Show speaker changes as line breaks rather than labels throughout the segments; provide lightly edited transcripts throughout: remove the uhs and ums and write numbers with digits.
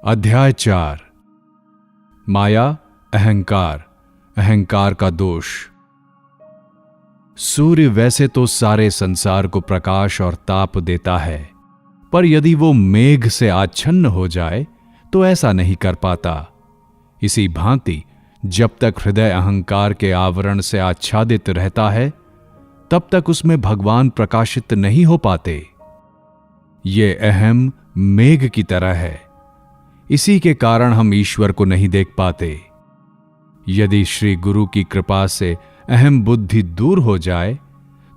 अध्याय 4। माया, अहंकार, अहंकार का दोष। सूर्य वैसे तो सारे संसार को प्रकाश और ताप देता है, पर यदि वो मेघ से आच्छन्न हो जाए तो ऐसा नहीं कर पाता। इसी भांति जब तक हृदय अहंकार के आवरण से आच्छादित रहता है, तब तक उसमें भगवान प्रकाशित नहीं हो पाते। ये अहम मेघ की तरह है। इसी के कारण हम ईश्वर को नहीं देख पाते। यदि श्री गुरु की कृपा से अहम बुद्धि दूर हो जाए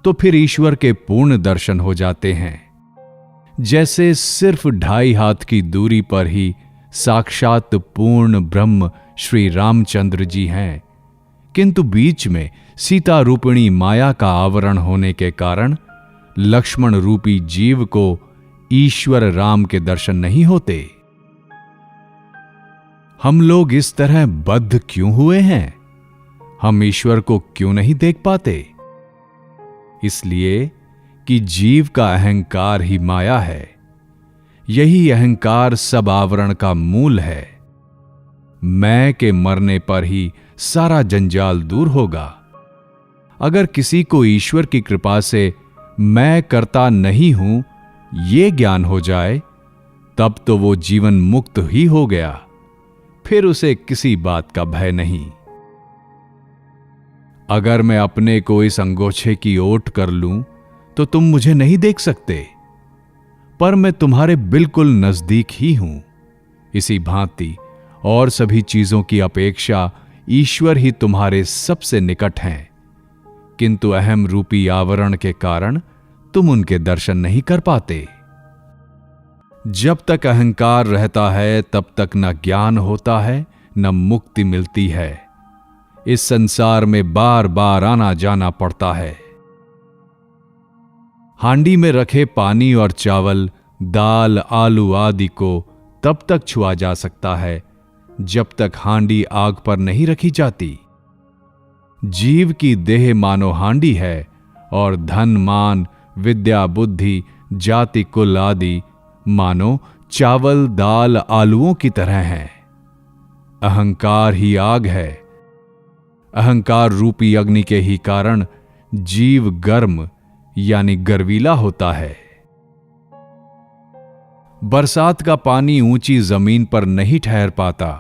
तो फिर ईश्वर के पूर्ण दर्शन हो जाते हैं। जैसे सिर्फ 2.5 हाथ की दूरी पर ही साक्षात पूर्ण ब्रह्म श्री रामचंद्र जी हैं, किंतु बीच में सीता रूपिणी माया का आवरण होने के कारण लक्ष्मण रूपी जीव को ईश्वर राम के दर्शन नहीं होते। हम लोग इस तरह बद्ध क्यों हुए हैं? हम ईश्वर को क्यों नहीं देख पाते? इसलिए कि जीव का अहंकार ही माया है। यही अहंकार सब आवरण का मूल है। मैं के मरने पर ही सारा जंजाल दूर होगा। अगर किसी को ईश्वर की कृपा से मैं करता नहीं हूं ये ज्ञान हो जाए, तब तो वो जीवन मुक्त ही हो गया। फिर उसे किसी बात का भय नहीं। अगर मैं अपने को इस अंगोछे की ओट कर लूं तो तुम मुझे नहीं देख सकते, पर मैं तुम्हारे बिल्कुल नजदीक ही हूं। इसी भांति और सभी चीजों की अपेक्षा ईश्वर ही तुम्हारे सबसे निकट हैं, किंतु अहम रूपी आवरण के कारण तुम उनके दर्शन नहीं कर पाते। जब तक अहंकार रहता है तब तक न ज्ञान होता है न मुक्ति मिलती है। इस संसार में बार बार आना जाना पड़ता है। हांडी में रखे पानी और चावल, दाल, आलू आदि को तब तक छुआ जा सकता है जब तक हांडी आग पर नहीं रखी जाती। जीव की देह मानो हांडी है और धन, मान, विद्या, बुद्धि, जाति, कुल आदि मानो चावल, दाल, आलूओं की तरह हैं। अहंकार ही आग है। अहंकार रूपी अग्नि के ही कारण जीव गर्म यानी गर्वीला होता है। बरसात का पानी ऊंची जमीन पर नहीं ठहर पाता,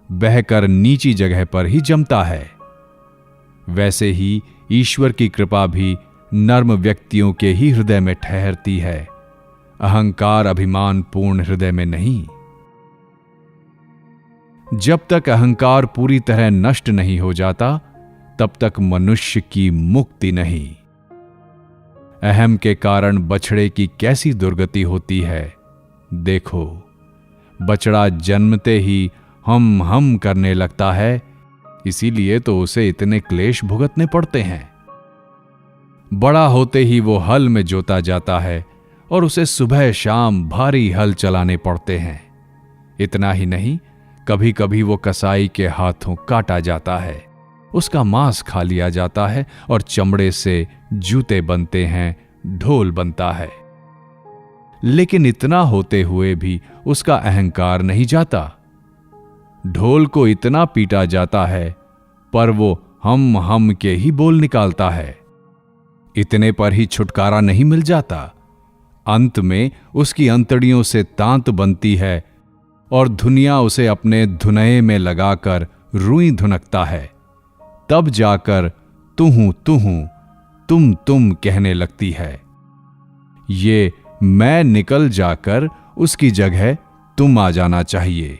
बहकर नीची जगह पर ही जमता है। वैसे ही ईश्वर की कृपा भी नर्म व्यक्तियों के ही हृदय में ठहरती है, अहंकार अभिमान पूर्ण हृदय में नहीं। जब तक अहंकार पूरी तरह नष्ट नहीं हो जाता, तब तक मनुष्य की मुक्ति नहीं। अहम के कारण बछड़े की कैसी दुर्गति होती है। देखो, बछड़ा जन्मते ही हम करने लगता है, इसीलिए तो उसे इतने क्लेश भुगतने पड़ते हैं। बड़ा होते ही वो हल में जोता जाता है और उसे सुबह शाम भारी हल चलाने पड़ते हैं। इतना ही नहीं, कभी कभी वो कसाई के हाथों काटा जाता है, उसका मांस खा लिया जाता है और चमड़े से जूते बनते हैं, ढोल बनता है। लेकिन इतना होते हुए भी उसका अहंकार नहीं जाता। ढोल को इतना पीटा जाता है, पर वो हम के ही बोल निकालता है। इतने पर ही छुटकारा नहीं मिल जाता। अंत में उसकी अंतड़ियों से तांत बनती है और धुनिया उसे अपने धुनये में लगाकर रुई धुनकता है। तब जाकर तू हूं तुम कहने लगती है। ये मैं निकल जाकर उसकी जगह तुम आ जाना चाहिए,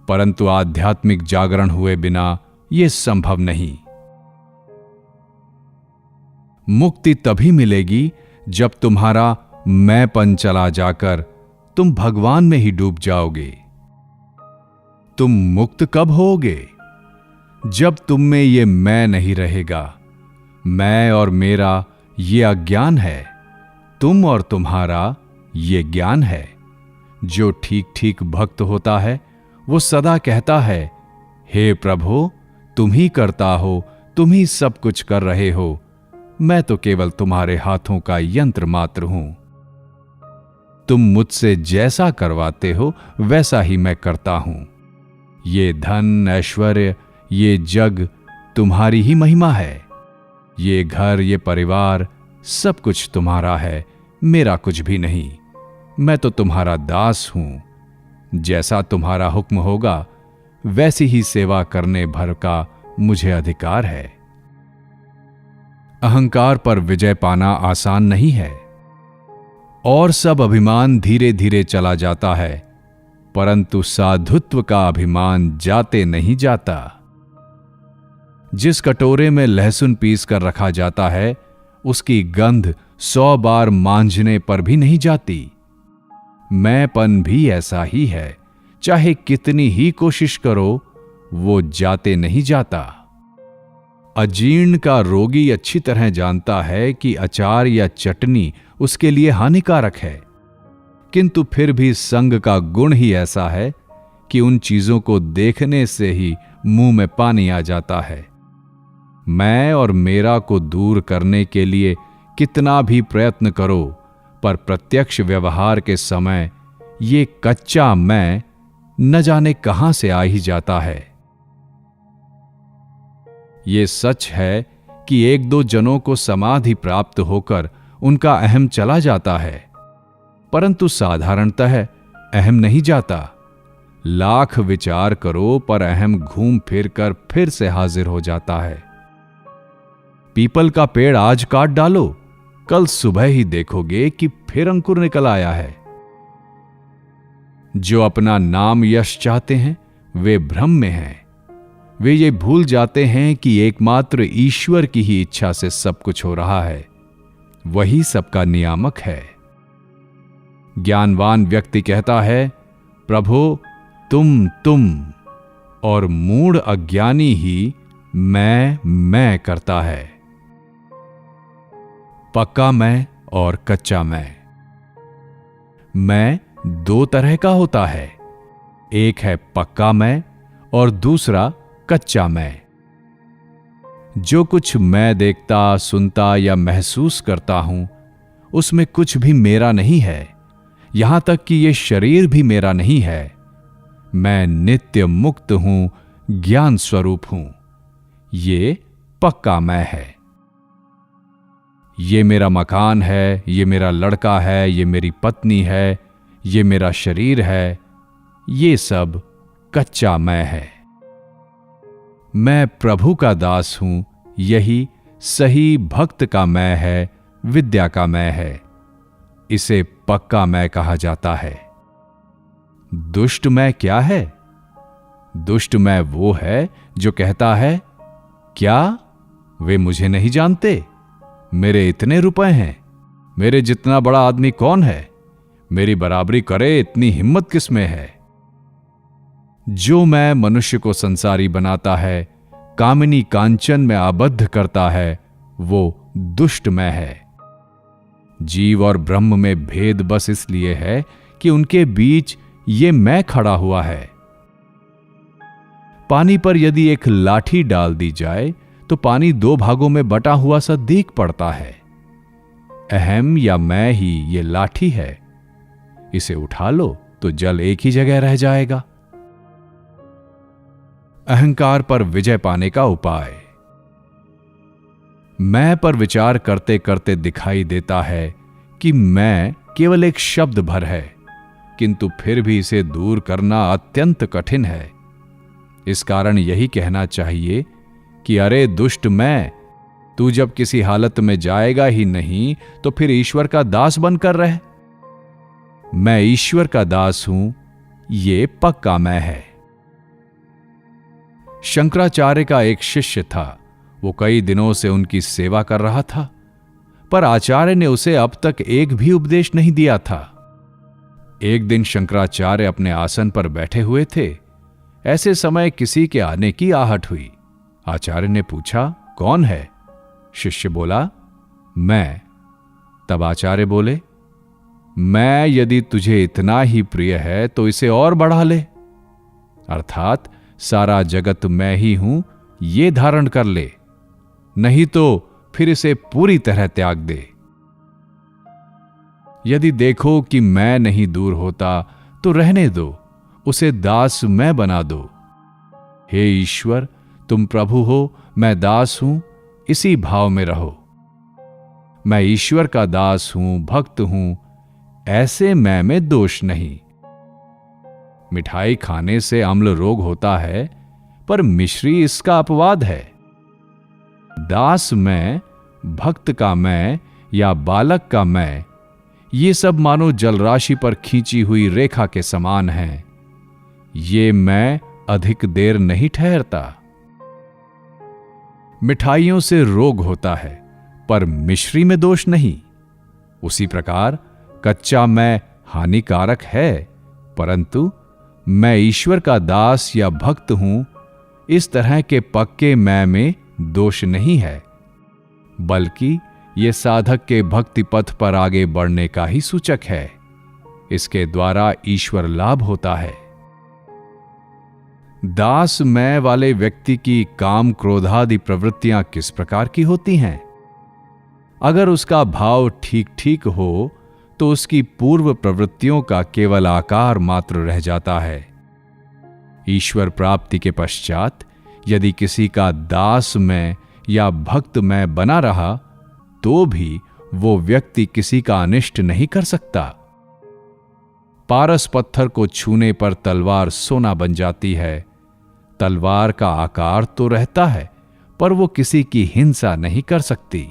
परंतु आध्यात्मिक जागरण हुए बिना यह संभव नहीं। मुक्ति तभी मिलेगी जब तुम्हारा मैंपन चला जाकर तुम भगवान में ही डूब जाओगे। तुम मुक्त कब होगे? जब तुम में ये मैं नहीं रहेगा। मैं और मेरा ये अज्ञान है, तुम और तुम्हारा ये ज्ञान है। जो ठीक ठीक भक्त होता है वो सदा कहता है, हे प्रभु, तुम ही करता हो, तुम ही सब कुछ कर रहे हो, मैं तो केवल तुम्हारे हाथों का यंत्र मात्र हूं। तुम मुझसे जैसा करवाते हो वैसा ही मैं करता हूं। ये धन, ऐश्वर्य, ये जग तुम्हारी ही महिमा है। ये घर, ये परिवार, सब कुछ तुम्हारा है, मेरा कुछ भी नहीं। मैं तो तुम्हारा दास हूं। जैसा तुम्हारा हुक्म होगा वैसी ही सेवा करने भर का मुझे अधिकार है। अहंकार पर विजय पाना आसान नहीं है और सब अभिमान धीरे धीरे चला जाता है, परंतु साधुत्व का अभिमान जाते नहीं जाता। जिस कटोरे में लहसुन पीस कर रखा जाता है उसकी गंध 100 बार मांझने पर भी नहीं जाती। मैंपन भी ऐसा ही है, चाहे कितनी ही कोशिश करो वो जाते नहीं जाता। अजीर्ण का रोगी अच्छी तरह जानता है कि अचार या चटनी उसके लिए हानिकारक है, किंतु फिर भी संग का गुण ही ऐसा है कि उन चीजों को देखने से ही मुंह में पानी आ जाता है। मैं और मेरा को दूर करने के लिए कितना भी प्रयत्न करो, पर प्रत्यक्ष व्यवहार के समय ये कच्चा मैं न जाने कहां से आ ही जाता है। ये सच है कि एक दो जनों को समाधि प्राप्त होकर उनका अहम चला जाता है, परंतु साधारणतः अहम नहीं जाता। लाख विचार करो पर अहम घूम फिर कर फिर से हाजिर हो जाता है। पीपल का पेड़ आज काट डालो, कल सुबह ही देखोगे कि फिर अंकुर निकल आया है। जो अपना नाम यश चाहते हैं वे भ्रम में हैं। वे ये भूल जाते हैं कि एकमात्र ईश्वर की ही इच्छा से सब कुछ हो रहा है, वही सबका नियामक है। ज्ञानवान व्यक्ति कहता है, प्रभु तुम, और मूढ़ अज्ञानी ही मैं करता है। पक्का मैं और कच्चा मैं दो तरह का होता है। एक है पक्का मैं और दूसरा कच्चा मैं। जो कुछ मैं देखता, सुनता या महसूस करता हूं उसमें कुछ भी मेरा नहीं है, यहां तक कि यह शरीर भी मेरा नहीं है। मैं नित्य मुक्त हूं, ज्ञान स्वरूप हूं। ये पक्का मैं है। ये मेरा मकान है, ये मेरा लड़का है, ये मेरी पत्नी है, ये मेरा शरीर है, ये सब कच्चा मैं है। मैं प्रभु का दास हूं, यही सही भक्त का मैं है, विद्या का मैं है। इसे पक्का मैं कहा जाता है। दुष्ट मैं क्या है? दुष्ट मैं वो है जो कहता है, क्या वे मुझे नहीं जानते? मेरे इतने रुपए हैं, मेरे जितना बड़ा आदमी कौन है? मेरी बराबरी करे इतनी हिम्मत किसमें है? जो मैं मनुष्य को संसारी बनाता है, कामिनी कांचन में आबद्ध करता है, वो दुष्ट मैं है। जीव और ब्रह्म में भेद बस इसलिए है कि उनके बीच ये मैं खड़ा हुआ है। पानी पर यदि एक लाठी डाल दी जाए तो पानी दो भागों में बटा हुआ सा दिख पड़ता है। अहम या मैं ही ये लाठी है। इसे उठा लो तो जल एक ही जगह रह जाएगा। अहंकार पर विजय पाने का उपाय। मैं पर विचार करते करते दिखाई देता है कि मैं केवल एक शब्द भर है, किंतु फिर भी इसे दूर करना अत्यंत कठिन है। इस कारण यही कहना चाहिए कि अरे दुष्ट मैं, तू जब किसी हालत में जाएगा ही नहीं तो फिर ईश्वर का दास बनकर रह। मैं ईश्वर का दास हूं, ये पक्का मैं है। शंकराचार्य का एक शिष्य था। वो कई दिनों से उनकी सेवा कर रहा था, पर आचार्य ने उसे अब तक एक भी उपदेश नहीं दिया था। एक दिन शंकराचार्य अपने आसन पर बैठे हुए थे। ऐसे समय किसी के आने की आहट हुई। आचार्य ने पूछा, कौन है? शिष्य बोला, मैं। तब आचार्य बोले, मैं यदि तुझे इतना ही प्रिय है तो इसे और बढ़ा ले, अर्थात सारा जगत मैं ही हूं ये धारण कर ले, नहीं तो फिर इसे पूरी तरह त्याग दे। यदि देखो कि मैं नहीं दूर होता तो रहने दो, उसे दास मैं बना दो। हे ईश्वर, तुम प्रभु हो, मैं दास हूं, इसी भाव में रहो। मैं ईश्वर का दास हूं, भक्त हूं, ऐसे मैं में दोष नहीं। मिठाई खाने से अम्ल रोग होता है, पर मिश्री इसका अपवाद है। दास मैं, भक्त का मैं या बालक का मैं, ये सब मानो जलराशि पर खींची हुई रेखा के समान हैं। ये मैं अधिक देर नहीं ठहरता। मिठाइयों से रोग होता है, पर मिश्री में दोष नहीं। उसी प्रकार कच्चा मैं हानिकारक है, परंतु मैं ईश्वर का दास या भक्त हूं, इस तरह के पक्के मैं में दोष नहीं है, बल्कि यह साधक के भक्ति पथ पर आगे बढ़ने का ही सूचक है। इसके द्वारा ईश्वर लाभ होता है। दास मैं वाले व्यक्ति की काम क्रोधादि प्रवृत्तियां किस प्रकार की होती हैं? अगर उसका भाव ठीक ठीक हो तो उसकी पूर्व प्रवृत्तियों का केवल आकार मात्र रह जाता है। ईश्वर प्राप्ति के पश्चात यदि किसी का दास मैं या भक्त मैं बना रहा तो भी वो व्यक्ति किसी का अनिष्ट नहीं कर सकता। पारस पत्थर को छूने पर तलवार सोना बन जाती है। तलवार का आकार तो रहता है, पर वो किसी की हिंसा नहीं कर सकती।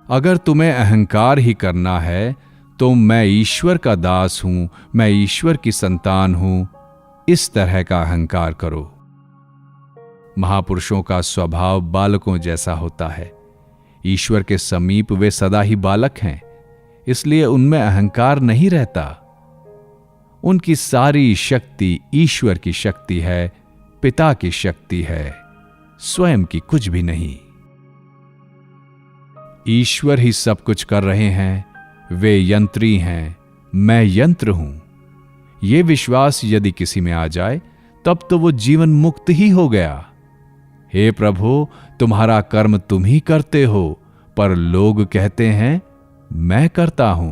अगर तुम्हें अहंकार ही करना है तो मैं ईश्वर का दास हूं, मैं ईश्वर की संतान हूं, इस तरह का अहंकार करो। महापुरुषों का स्वभाव बालकों जैसा होता है। ईश्वर के समीप वे सदा ही बालक हैं, इसलिए उनमें अहंकार नहीं रहता। उनकी सारी शक्ति ईश्वर की शक्ति है, पिता की शक्ति है, स्वयं की कुछ भी नहीं। ईश्वर ही सब कुछ कर रहे हैं, वे यंत्री हैं, मैं यंत्र हूं। ये विश्वास यदि किसी में आ जाए तब तो वो जीवन मुक्त ही हो गया। हे प्रभु, तुम्हारा कर्म तुम ही करते हो, पर लोग कहते हैं मैं करता हूं।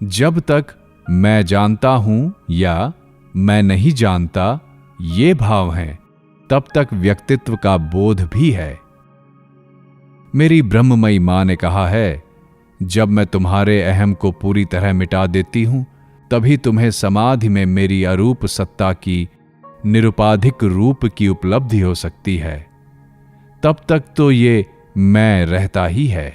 जब तक मैं जानता हूं या मैं नहीं जानता ये भाव हैं, तब तक व्यक्तित्व का बोध भी है। मेरी ब्रह्ममयी मां ने कहा है, जब मैं तुम्हारे अहम को पूरी तरह मिटा देती हूं, तभी तुम्हें समाधि में मेरी अरूप सत्ता की निरुपाधिक रूप की उपलब्धि हो सकती है। तब तक तो ये मैं रहता ही है।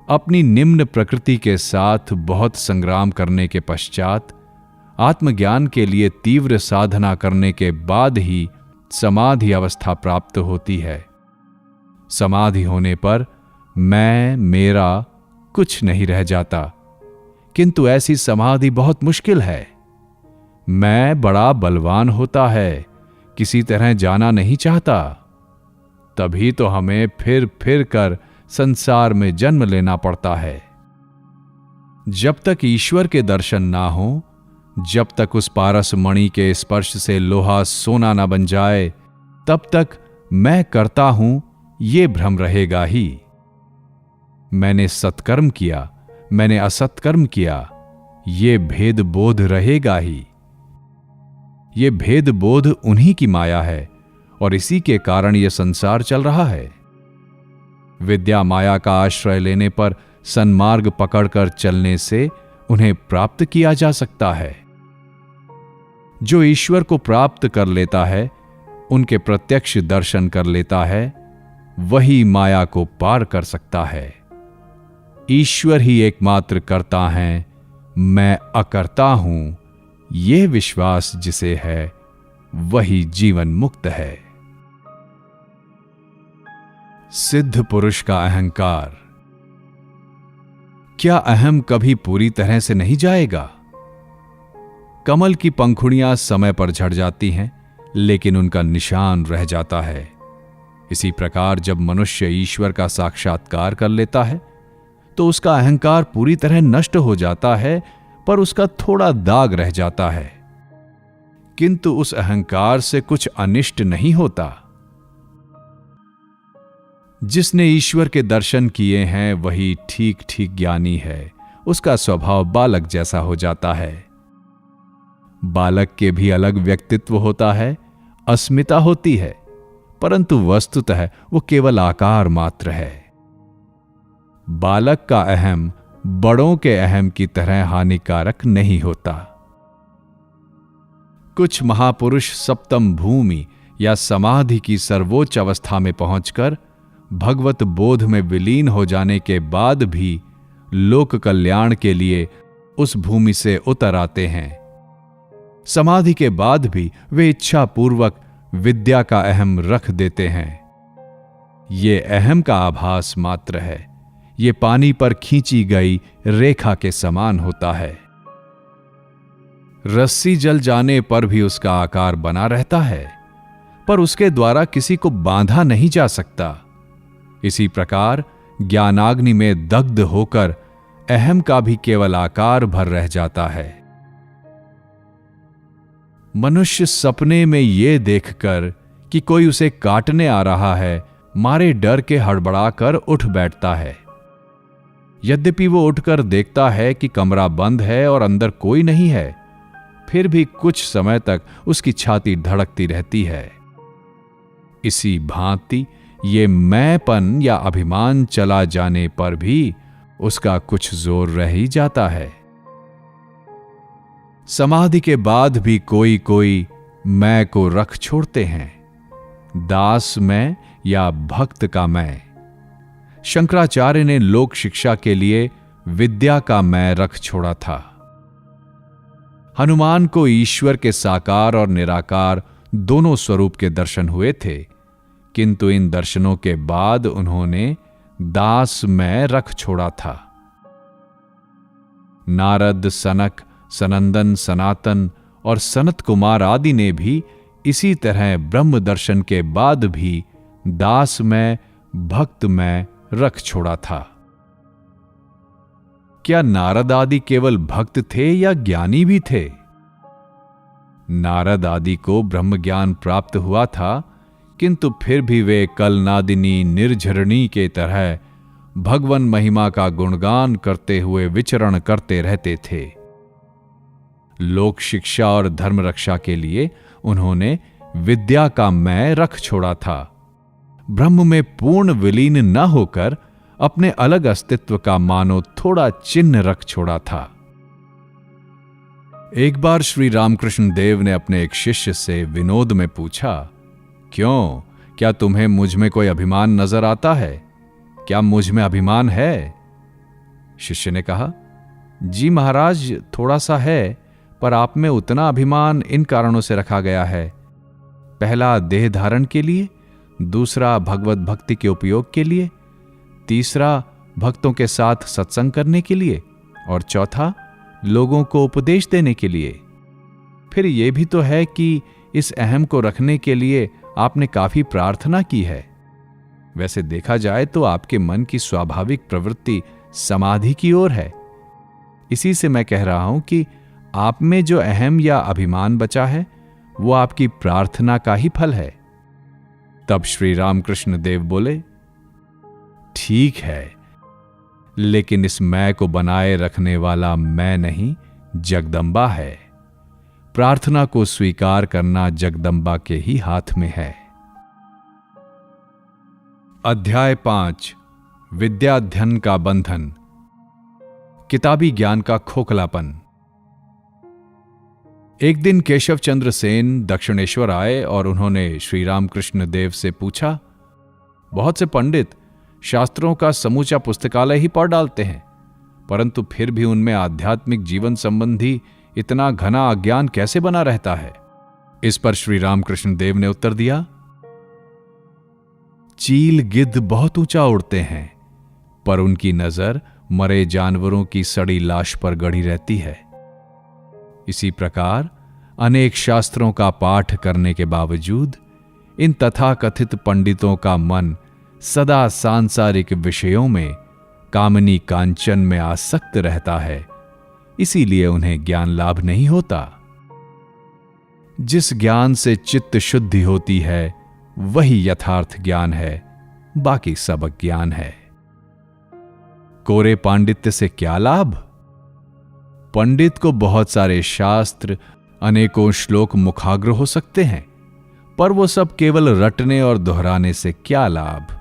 अपनी निम्न प्रकृति के साथ बहुत संग्राम करने के पश्चात आत्मज्ञान के लिए तीव्र साधना करने के बाद ही समाधि अवस्था प्राप्त होती है। समाधि होने पर मैं मेरा कुछ नहीं रह जाता, किंतु ऐसी समाधि बहुत मुश्किल है। मैं बड़ा बलवान होता है, किसी तरह जाना नहीं चाहता। तभी तो हमें फिर फिर कर संसार में जन्म लेना पड़ता है। जब तक ईश्वर के दर्शन ना हो, जब तक उस पारस मणि के स्पर्श से लोहा सोना ना बन जाए, तब तक मैं करता हूं ये भ्रम रहेगा ही। मैंने सत्कर्म किया, मैंने असत्कर्म किया, ये भेद बोध रहेगा ही। ये भेद बोध उन्हीं की माया है और इसी के कारण यह संसार चल रहा है। विद्या माया का आश्रय लेने पर सन्मार्ग पकड़कर चलने से उन्हें प्राप्त किया जा सकता है। जो ईश्वर को प्राप्त कर लेता है, उनके प्रत्यक्ष दर्शन कर लेता है, वही माया को पार कर सकता है। ईश्वर ही एकमात्र करता है, मैं अकर्ता हूं, यह विश्वास जिसे है वही जीवन मुक्त है। सिद्ध पुरुष का अहंकार। क्या अहम कभी पूरी तरह से नहीं जाएगा? कमल की पंखुड़ियां समय पर झड़ जाती हैं, लेकिन उनका निशान रह जाता है। इसी प्रकार जब मनुष्य ईश्वर का साक्षात्कार कर लेता है तो उसका अहंकार पूरी तरह नष्ट हो जाता है, पर उसका थोड़ा दाग रह जाता है। किंतु उस अहंकार से कुछ अनिष्ट नहीं होता। जिसने ईश्वर के दर्शन किए हैं वही ठीक ठीक ज्ञानी है। उसका स्वभाव बालक जैसा हो जाता है। बालक के भी अलग व्यक्तित्व होता है, अस्मिता होती है, परंतु वस्तुतः वो केवल आकार मात्र है। बालक का अहम बड़ों के अहम की तरह हानिकारक नहीं होता। कुछ महापुरुष सप्तम भूमि या समाधि की सर्वोच्च अवस्था में पहुंचकर भगवत बोध में विलीन हो जाने के बाद भी लोक कल्याण के लिए उस भूमि से उतर आते हैं। समाधि के बाद भी वे इच्छा पूर्वक विद्या का अहम रख देते हैं। ये अहम का आभास मात्र है। ये पानी पर खींची गई रेखा के समान होता है। रस्सी जल जाने पर भी उसका आकार बना रहता है, पर उसके द्वारा किसी को बांधा नहीं जा सकता। इसी प्रकार ज्ञानाग्नि में दग्ध होकर अहम का भी केवल आकार भर रह जाता है। मनुष्य सपने में यह देखकर कि कोई उसे काटने आ रहा है, मारे डर के हड़बड़ाकर उठ बैठता है। यद्यपि वो उठकर देखता है कि कमरा बंद है और अंदर कोई नहीं है, फिर भी कुछ समय तक उसकी छाती धड़कती रहती है। इसी भांति ये मैंपन या अभिमान चला जाने पर भी उसका कुछ जोर रह ही जाता है। समाधि के बाद भी कोई कोई मैं को रख छोड़ते हैं, दास मैं या भक्त का मैं। शंकराचार्य ने लोक शिक्षा के लिए विद्या का मैं रख छोड़ा था। हनुमान को ईश्वर के साकार और निराकार दोनों स्वरूप के दर्शन हुए थे, किंतु इन दर्शनों के बाद उन्होंने दास मैं रख छोड़ा था। नारद, सनक, सनंदन, सनातन और सनत कुमार आदि ने भी इसी तरह ब्रह्म दर्शन के बाद भी दास मैं, भक्त मैं रख छोड़ा था। क्या नारद आदि केवल भक्त थे या ज्ञानी भी थे? नारद आदि को ब्रह्म ज्ञान प्राप्त हुआ था, किंतु फिर भी वे कलनादिनी निर्झरणी के तरह भगवन महिमा का गुणगान करते हुए विचरण करते रहते थे। लोक शिक्षा और धर्म रक्षा के लिए उन्होंने विद्या का मैं रख छोड़ा था। ब्रह्म में पूर्ण विलीन न होकर अपने अलग अस्तित्व का मानो थोड़ा चिन्ह रख छोड़ा था। एक बार श्री रामकृष्ण देव ने अपने एक शिष्य से विनोद में पूछा, क्यों, क्या तुम्हें मुझ में कोई अभिमान नजर आता है? क्या मुझ में अभिमान है? शिष्य ने कहा, जी महाराज, थोड़ा सा है, पर आप में उतना अभिमान इन कारणों से रखा गया है। पहला, देह धारण के लिए, दूसरा, भगवत भक्ति के उपयोग के लिए, तीसरा, भक्तों के साथ सत्संग करने के लिए, और चौथा, लोगों को उपदेश देने के लिए। फिर यह भी तो है कि इस अहम को रखने के लिए आपने काफी प्रार्थना की है। वैसे देखा जाए तो आपके मन की स्वाभाविक प्रवृत्ति समाधि की ओर है। इसी से मैं कह रहा हूं कि आप में जो अहम या अभिमान बचा है वो आपकी प्रार्थना का ही फल है। तब श्री रामकृष्ण देव बोले, ठीक है, लेकिन इस मैं को बनाए रखने वाला मैं नहीं, जगदम्बा है। प्रार्थना को स्वीकार करना जगदम्बा के ही हाथ में है। अध्याय 5, विद्याध्ययन का बंधन, किताबी ज्ञान का खोखलापन। एक दिन केशव चंद्र सेन दक्षिणेश्वर आए और उन्होंने श्री रामकृष्ण देव से पूछा, बहुत से पंडित शास्त्रों का समूचा पुस्तकालय ही पढ़ डालते हैं, परंतु फिर भी उनमें आध्यात्मिक जीवन संबंधी इतना घना अज्ञान कैसे बना रहता है? इस पर श्री रामकृष्ण देव ने उत्तर दिया, चील गिद्ध बहुत ऊंचा उड़ते हैं, पर उनकी नजर मरे जानवरों की सड़ी लाश पर गड़ी रहती है। इसी प्रकार अनेक शास्त्रों का पाठ करने के बावजूद इन तथाकथित पंडितों का मन सदा सांसारिक विषयों में, कामनी कांचन में आसक्त रहता है, इसीलिए उन्हें ज्ञान लाभ नहीं होता। जिस ज्ञान से चित्त शुद्धि होती है वही यथार्थ ज्ञान है, बाकी सब अज्ञान है। कोरे पांडित्य से क्या लाभ? पंडित को बहुत सारे शास्त्र, अनेकों श्लोक मुखाग्र हो सकते हैं, पर वो सब केवल रटने और दोहराने से क्या लाभ?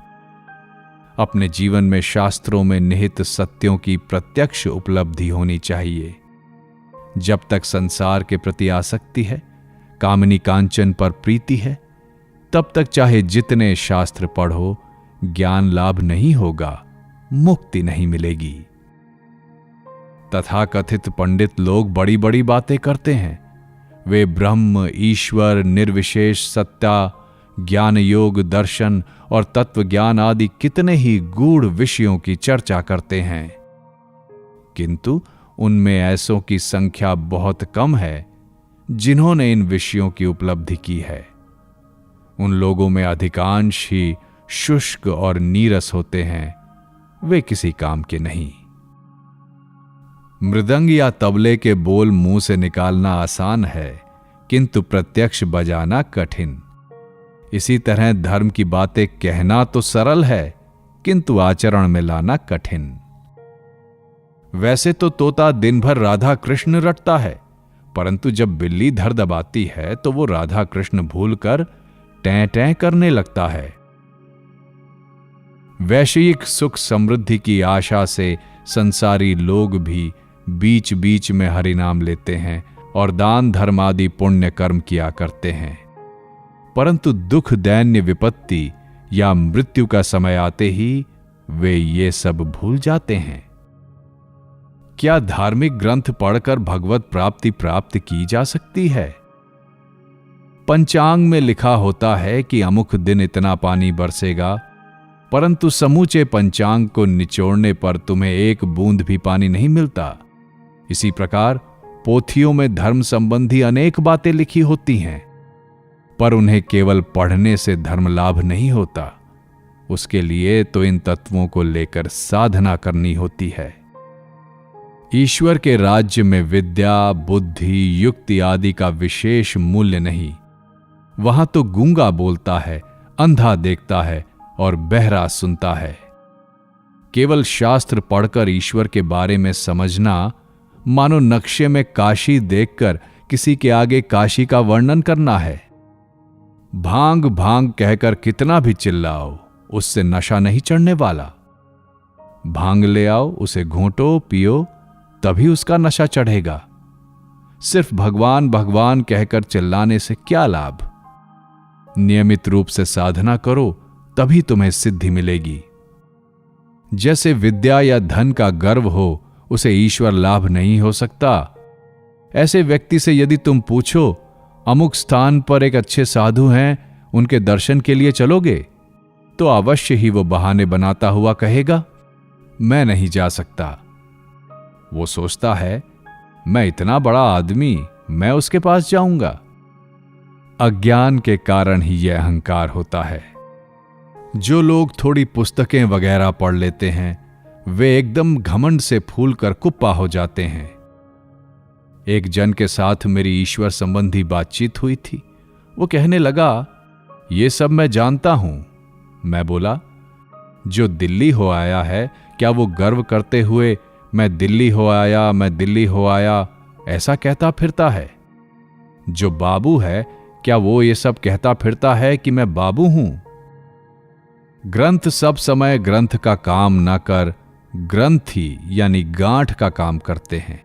अपने जीवन में शास्त्रों में निहित सत्यों की प्रत्यक्ष उपलब्धि होनी चाहिए। जब तक संसार के प्रति आसक्ति है, कामनी कांचन पर प्रीति है, तब तक चाहे जितने शास्त्र पढ़ो, ज्ञान लाभ नहीं होगा, मुक्ति नहीं मिलेगी। तथाकथित पंडित लोग बड़ी बड़ी बातें करते हैं। वे ब्रह्म, ईश्वर, निर्विशेष सत्ता, ज्ञान योग, दर्शन और तत्व ज्ञान आदि कितने ही गूढ़ विषयों की चर्चा करते हैं, किंतु उनमें ऐसों की संख्या बहुत कम है जिन्होंने इन विषयों की उपलब्धि की है। उन लोगों में अधिकांश ही शुष्क और नीरस होते हैं, वे किसी काम के नहीं। मृदंग या तबले के बोल मुंह से निकालना आसान है, किंतु प्रत्यक्ष बजाना कठिन। इसी तरह धर्म की बातें कहना तो सरल है, किंतु आचरण में लाना कठिन। वैसे तो तोता दिन भर राधा कृष्ण रटता है, परंतु जब बिल्ली धर दबाती है तो वो राधा कृष्ण भूलकर टैं टैं करने लगता है। वैश्विक सुख समृद्धि की आशा से संसारी लोग भी बीच बीच में हरि नाम लेते हैं और दान धर्म आदि पुण्य कर्म किया करते हैं, परंतु दुख, दैन्य, विपत्ति या मृत्यु का समय आते ही वे ये सब भूल जाते हैं। क्या धार्मिक ग्रंथ पढ़कर भगवत प्राप्ति प्राप्त की जा सकती है? पंचांग में लिखा होता है कि अमुक दिन इतना पानी बरसेगा, परंतु समूचे पंचांग को निचोड़ने पर तुम्हें एक बूंद भी पानी नहीं मिलता। इसी प्रकार पोथियों में धर्म संबंधी अनेक बातें लिखी होती हैं, पर उन्हें केवल पढ़ने से धर्म लाभ नहीं होता। उसके लिए तो इन तत्वों को लेकर साधना करनी होती है। ईश्वर के राज्य में विद्या, बुद्धि, युक्ति आदि का विशेष मूल्य नहीं। वहां तो गूंगा बोलता है, अंधा देखता है और बहरा सुनता है। केवल शास्त्र पढ़कर ईश्वर के बारे में समझना मानो नक्शे में काशी देखकर किसी के आगे काशी का वर्णन करना है। भांग भांग कहकर कितना भी चिल्लाओ, उससे नशा नहीं चढ़ने वाला। भांग ले आओ, उसे घोंटो, पियो, तभी उसका नशा चढ़ेगा। सिर्फ भगवान भगवान कहकर चिल्लाने से क्या लाभ? नियमित रूप से साधना करो, तभी तुम्हें सिद्धि मिलेगी। जैसे विद्या या धन का गर्व हो, उसे ईश्वर लाभ नहीं हो सकता। ऐसे व्यक्ति से यदि तुम पूछो, अमुक स्थान पर एक अच्छे साधु हैं, उनके दर्शन के लिए चलोगे, तो अवश्य ही वो बहाने बनाता हुआ कहेगा, मैं नहीं जा सकता। वो सोचता है, मैं इतना बड़ा आदमी, मैं उसके पास जाऊंगा। अज्ञान के कारण ही यह अहंकार होता है। जो लोग थोड़ी पुस्तकें वगैरह पढ़ लेते हैं, वे एकदम घमंड से फूलकर कुप्पा हो जाते हैं। एक जन के साथ मेरी ईश्वर संबंधी बातचीत हुई थी। वो कहने लगा, ये सब मैं जानता हूं। मैं बोला, जो दिल्ली हो आया है, क्या वो गर्व करते हुए मैं दिल्ली हो आया, मैं दिल्ली हो आया ऐसा कहता फिरता है? जो बाबू है, क्या वो ये सब कहता फिरता है कि मैं बाबू हूं? ग्रंथ सब समय ग्रंथ का काम न कर ग्रंथी यानी गांठ का काम करते हैं।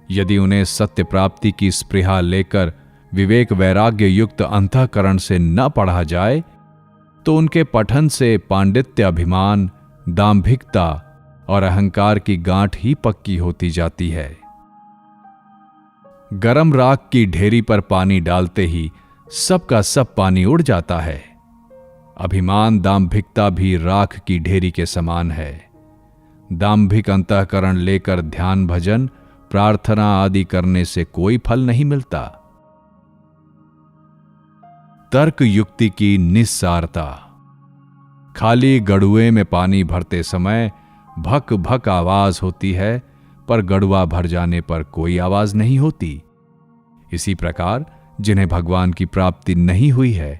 यदि उन्हें सत्य प्राप्ति की स्पृहा लेकर विवेक वैराग्य युक्त अंतःकरण से न पढ़ा जाए, तो उनके पठन से पांडित्य, अभिमान, दांभिकता और अहंकार की गांठ ही पक्की होती जाती है। गरम राख की ढेरी पर पानी डालते ही सबका सब पानी उड़ जाता है। अभिमान, दांभिकता भी राख की ढेरी के समान है। दांभिक अंतःकरण लेकर ध्यान, भजन, प्रार्थना आदि करने से कोई फल नहीं मिलता। तर्क युक्ति की निस्सारता। खाली गड़ुए में पानी भरते समय भक भक आवाज होती है, पर गड़ुआ भर जाने पर कोई आवाज नहीं होती। इसी प्रकार जिन्हें भगवान की प्राप्ति नहीं हुई है,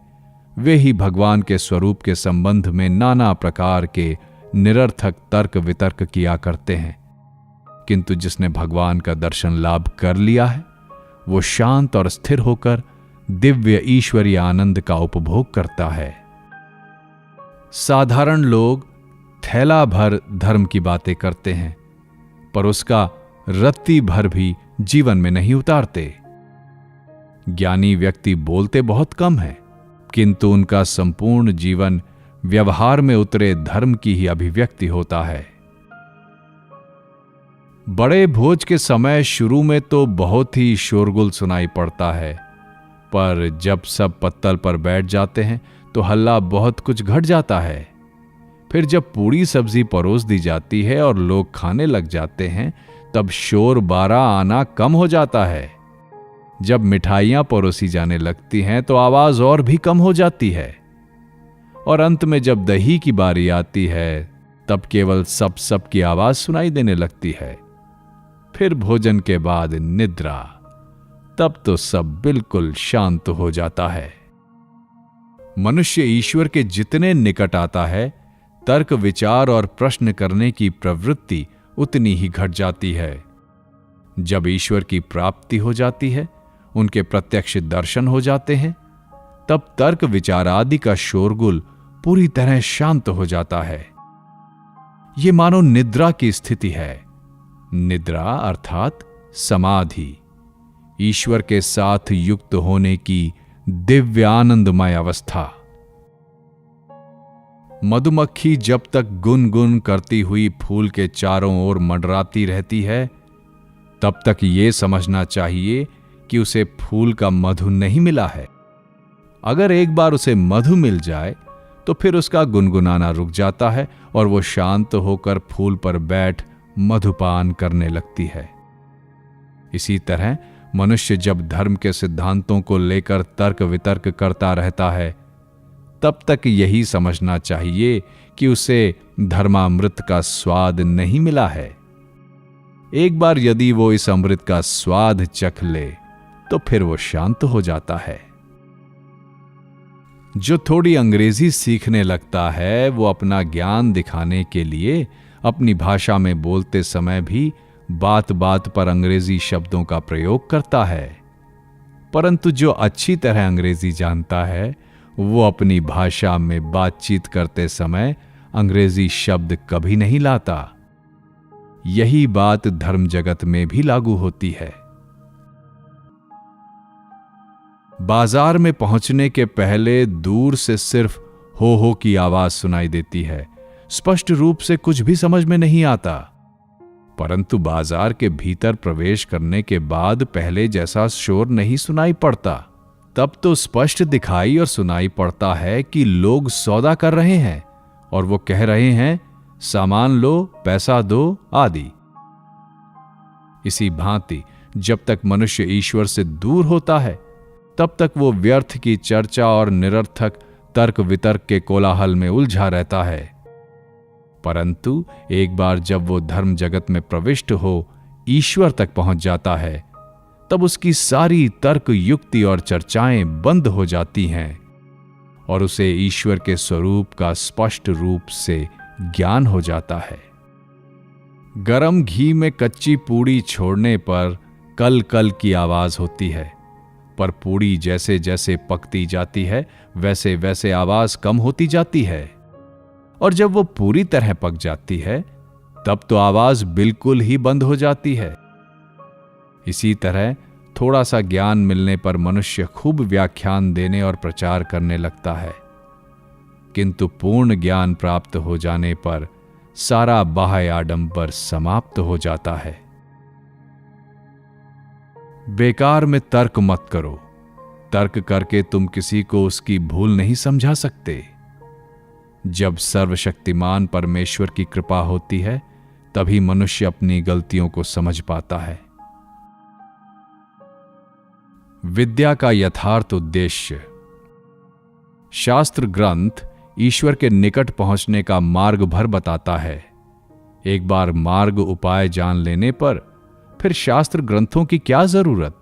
वे ही भगवान के स्वरूप के संबंध में नाना प्रकार के निरर्थक तर्क वितर्क किया करते हैं, किंतु जिसने भगवान का दर्शन लाभ कर लिया है वो शांत और स्थिर होकर दिव्य ईश्वरीय आनंद का उपभोग करता है। साधारण लोग थैला भर धर्म की बातें करते हैं, पर उसका रत्ती भर भी जीवन में नहीं उतारते। ज्ञानी व्यक्ति बोलते बहुत कम है, किंतु उनका संपूर्ण जीवन व्यवहार में उतरे धर्म की ही अभिव्यक्ति होता है। बड़े भोज के समय शुरू में तो बहुत ही शोरगुल सुनाई पड़ता है, पर जब सब पत्तल पर बैठ जाते हैं तो हल्ला बहुत कुछ घट जाता है। फिर जब पूरी सब्जी परोस दी जाती है और लोग खाने लग जाते हैं, तब शोर बारा आना कम हो जाता है। जब मिठाइयां परोसी जाने लगती हैं तो आवाज और भी कम हो जाती है, और अंत में जब दही की बारी आती है तब केवल सप की आवाज सुनाई देने लगती है। फिर भोजन के बाद निद्रा, तब तो सब बिल्कुल शांत हो जाता है। मनुष्य ईश्वर के जितने निकट आता है, तर्क विचार और प्रश्न करने की प्रवृत्ति उतनी ही घट जाती है। जब ईश्वर की प्राप्ति हो जाती है, उनके प्रत्यक्ष दर्शन हो जाते हैं, तब तर्क विचार आदि का शोरगुल पूरी तरह शांत हो जाता है। यह मानो निद्रा की स्थिति है। निद्रा अर्थात समाधि, ईश्वर के साथ युक्त होने की दिव्य आनंदमय अवस्था। मधुमक्खी जब तक गुनगुन करती हुई फूल के चारों ओर मंडराती रहती है, तब तक यह समझना चाहिए कि उसे फूल का मधु नहीं मिला है। अगर एक बार उसे मधु मिल जाए तो फिर उसका गुनगुनाना रुक जाता है और वो शांत होकर फूल पर बैठ मधुपान करने लगती है। इसी तरह मनुष्य जब धर्म के सिद्धांतों को लेकर तर्क वितर्क करता रहता है, तब तक यही समझना चाहिए कि उसे धर्मामृत का स्वाद नहीं मिला है। एक बार यदि वो इस अमृत का स्वाद चख ले तो फिर वो शांत हो जाता है। जो थोड़ी अंग्रेजी सीखने लगता है, वो अपना ज्ञान दिखाने के लिए अपनी भाषा में बोलते समय भी बात बात पर अंग्रेजी शब्दों का प्रयोग करता है, परंतु जो अच्छी तरह अंग्रेजी जानता है, वो अपनी भाषा में बातचीत करते समय अंग्रेजी शब्द कभी नहीं लाता। यही बात धर्म जगत में भी लागू होती है। बाजार में पहुंचने के पहले दूर से सिर्फ हो की आवाज सुनाई देती है। स्पष्ट रूप से कुछ भी समझ में नहीं आता, परंतु बाजार के भीतर प्रवेश करने के बाद पहले जैसा शोर नहीं सुनाई पड़ता। तब तो स्पष्ट दिखाई और सुनाई पड़ता है कि लोग सौदा कर रहे हैं और वो कह रहे हैं, सामान लो, पैसा दो आदि। इसी भांति जब तक मनुष्य ईश्वर से दूर होता है, तब तक वो व्यर्थ की चर्चा और निरर्थक तर्क वितर्क के कोलाहल में उलझा रहता है। परंतु एक बार जब वो धर्म जगत में प्रविष्ट हो ईश्वर तक पहुंच जाता है, तब उसकी सारी तर्क युक्ति और चर्चाएं बंद हो जाती हैं और उसे ईश्वर के स्वरूप का स्पष्ट रूप से ज्ञान हो जाता है। गरम घी में कच्ची पूड़ी छोड़ने पर कल कल की आवाज होती है, पर पूड़ी जैसे जैसे पकती जाती है वैसे वैसे आवाज कम होती जाती है, और जब वो पूरी तरह पक जाती है तब तो आवाज बिल्कुल ही बंद हो जाती है। इसी तरह थोड़ा सा ज्ञान मिलने पर मनुष्य खूब व्याख्यान देने और प्रचार करने लगता है, किंतु पूर्ण ज्ञान प्राप्त हो जाने पर सारा बाह्य आडंबर समाप्त हो जाता है। बेकार में तर्क मत करो। तर्क करके तुम किसी को उसकी भूल नहीं समझा सकते। जब सर्वशक्तिमान परमेश्वर की कृपा होती है, तभी मनुष्य अपनी गलतियों को समझ पाता है। विद्या का यथार्थ उद्देश्य। शास्त्र ग्रंथ ईश्वर के निकट पहुंचने का मार्ग भर बताता है। एक बार मार्ग उपाय जान लेने पर फिर शास्त्र ग्रंथों की क्या जरूरत।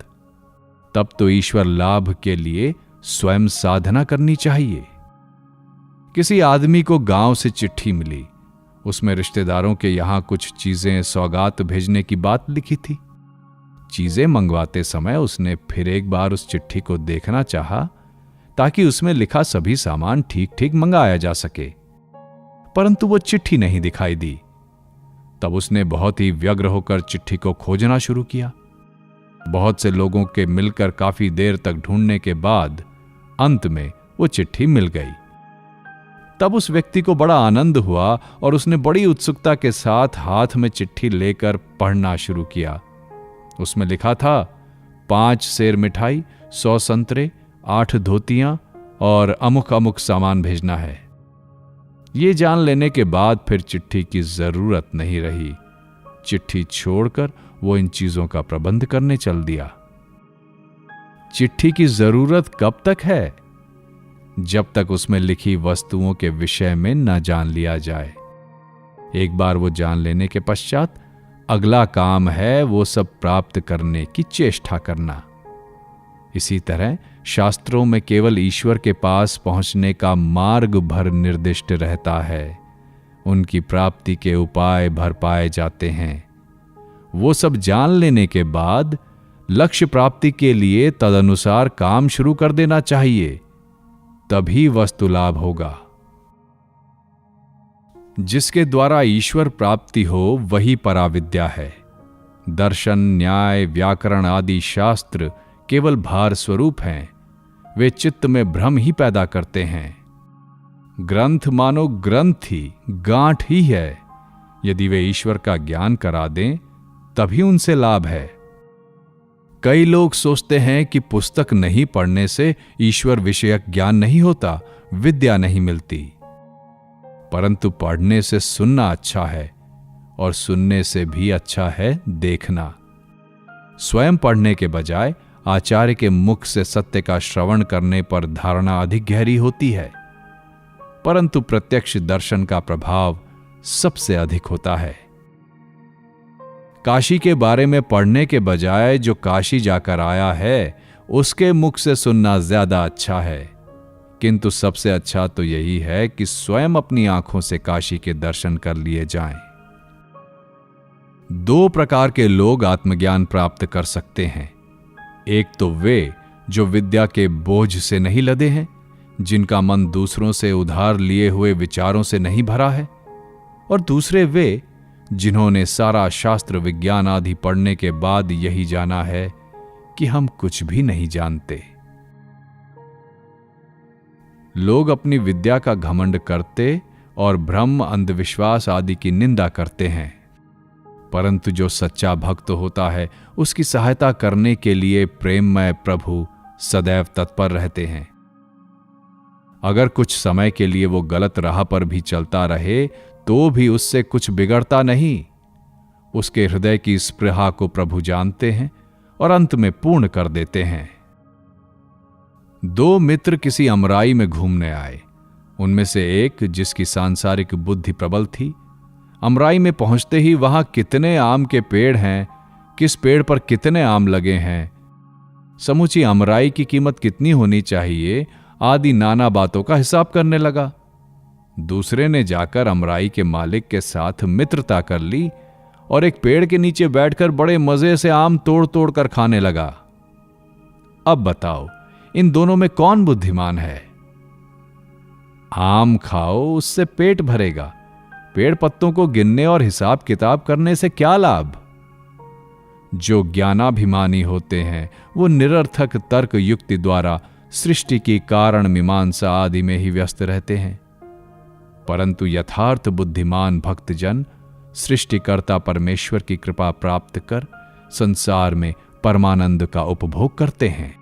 तब तो ईश्वर लाभ के लिए स्वयं साधना करनी चाहिए। किसी आदमी को गांव से चिट्ठी मिली। उसमें रिश्तेदारों के यहां कुछ चीजें सौगात भेजने की बात लिखी थी। चीजें मंगवाते समय उसने फिर एक बार उस चिट्ठी को देखना चाहा, ताकि उसमें लिखा सभी सामान ठीक ठीक मंगाया जा सके, परंतु वो चिट्ठी नहीं दिखाई दी। तब उसने बहुत ही व्यग्र होकर चिट्ठी को खोजना शुरू किया। बहुत से लोगों के मिलकर काफी देर तक ढूंढने के बाद अंत में वो चिट्ठी मिल गई। तब उस व्यक्ति को बड़ा आनंद हुआ और उसने बड़ी उत्सुकता के साथ हाथ में चिट्ठी लेकर पढ़ना शुरू किया। उसमें लिखा था, 5 सेर मिठाई, 100 संतरे, 8 धोतियां और अमुक अमुक सामान भेजना है। ये जान लेने के बाद फिर चिट्ठी की जरूरत नहीं रही। चिट्ठी छोड़कर वो इन चीजों का प्रबंध करने चल दिया। चिट्ठी की जरूरत कब तक है? जब तक उसमें लिखी वस्तुओं के विषय में न जान लिया जाए। एक बार वो जान लेने के पश्चात अगला काम है वो सब प्राप्त करने की चेष्टा करना। इसी तरह शास्त्रों में केवल ईश्वर के पास पहुंचने का मार्ग भर निर्दिष्ट रहता है। उनकी प्राप्ति के उपाय भर पाए जाते हैं। वो सब जान लेने के बाद लक्ष्य प्राप्ति के लिए तदनुसार काम शुरू कर देना चाहिए, तभी वस्तु लाभ होगा। जिसके द्वारा ईश्वर प्राप्ति हो वही पराविद्या है। दर्शन, न्याय, व्याकरण आदि शास्त्र केवल भार स्वरूप हैं। वे चित्त में भ्रम ही पैदा करते हैं। ग्रंथ मानो ग्रंथ ही, गांठ ही है। यदि वे ईश्वर का ज्ञान करा दें तभी उनसे लाभ है। कई लोग सोचते हैं कि पुस्तक नहीं पढ़ने से ईश्वर विषयक ज्ञान नहीं होता, विद्या नहीं मिलती। परंतु पढ़ने से सुनना अच्छा है और सुनने से भी अच्छा है देखना। स्वयं पढ़ने के बजाय आचार्य के मुख से सत्य का श्रवण करने पर धारणा अधिक गहरी होती है, परंतु प्रत्यक्ष दर्शन का प्रभाव सबसे अधिक होता है। काशी के बारे में पढ़ने के बजाय जो काशी जाकर आया है उसके मुख से सुनना ज्यादा अच्छा है। किंतु सबसे अच्छा तो यही है कि स्वयं अपनी आंखों से काशी के दर्शन कर लिए जाएं। 2 प्रकार के लोग आत्मज्ञान प्राप्त कर सकते हैं। एक तो वे जो विद्या के बोझ से नहीं लदे हैं, जिनका मन दूसरों से उधार लिए हुए विचारों से नहीं भरा है, और दूसरे वे जिन्होंने सारा शास्त्र विज्ञान आदि पढ़ने के बाद यही जाना है कि हम कुछ भी नहीं जानते। लोग अपनी विद्या का घमंड करते और भ्रम, अंधविश्वास आदि की निंदा करते हैं, परंतु जो सच्चा भक्त होता है उसकी सहायता करने के लिए प्रेममय प्रभु सदैव तत्पर रहते हैं। अगर कुछ समय के लिए वो गलत राह पर भी चलता रहे तो भी उससे कुछ बिगड़ता नहीं। उसके हृदय की स्पृहा को प्रभु जानते हैं और अंत में पूर्ण कर देते हैं। 2 मित्र किसी अमराई में घूमने आए। उनमें से एक, जिसकी सांसारिक बुद्धि प्रबल थी, अमराई में पहुंचते ही वहां कितने आम के पेड़ हैं, किस पेड़ पर कितने आम लगे हैं, समूची अमराई की कीमत कितनी होनी चाहिए आदि नाना बातों का हिसाब करने लगा। दूसरे ने जाकर अमराई के मालिक के साथ मित्रता कर ली और एक पेड़ के नीचे बैठकर बड़े मजे से आम तोड़ तोड़ कर खाने लगा। अब बताओ, इन दोनों में कौन बुद्धिमान है? आम खाओ, उससे पेट भरेगा। पेड़ पत्तों को गिनने और हिसाब किताब करने से क्या लाभ? जो ज्ञानाभिमानी होते हैं वो निरर्थक तर्क युक्ति द्वारा सृष्टि की कारण मीमांसा आदि में ही व्यस्त रहते हैं, परंतु यथार्थ बुद्धिमान भक्तजन सृष्टिकर्ता परमेश्वर की कृपा प्राप्त कर संसार में परमानंद का उपभोग करते हैं।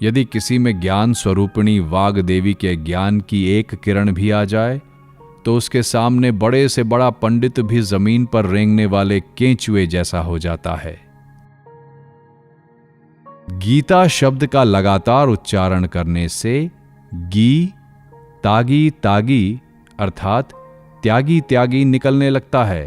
यदि किसी में ज्ञान स्वरूपिणी वाग देवी के ज्ञान की एक किरण भी आ जाए तो उसके सामने बड़े से बड़ा पंडित भी जमीन पर रेंगने वाले केंचुए जैसा हो जाता है। गीता शब्द का लगातार उच्चारण करने से गी तागी तागी अर्थात त्यागी त्यागी निकलने लगता है।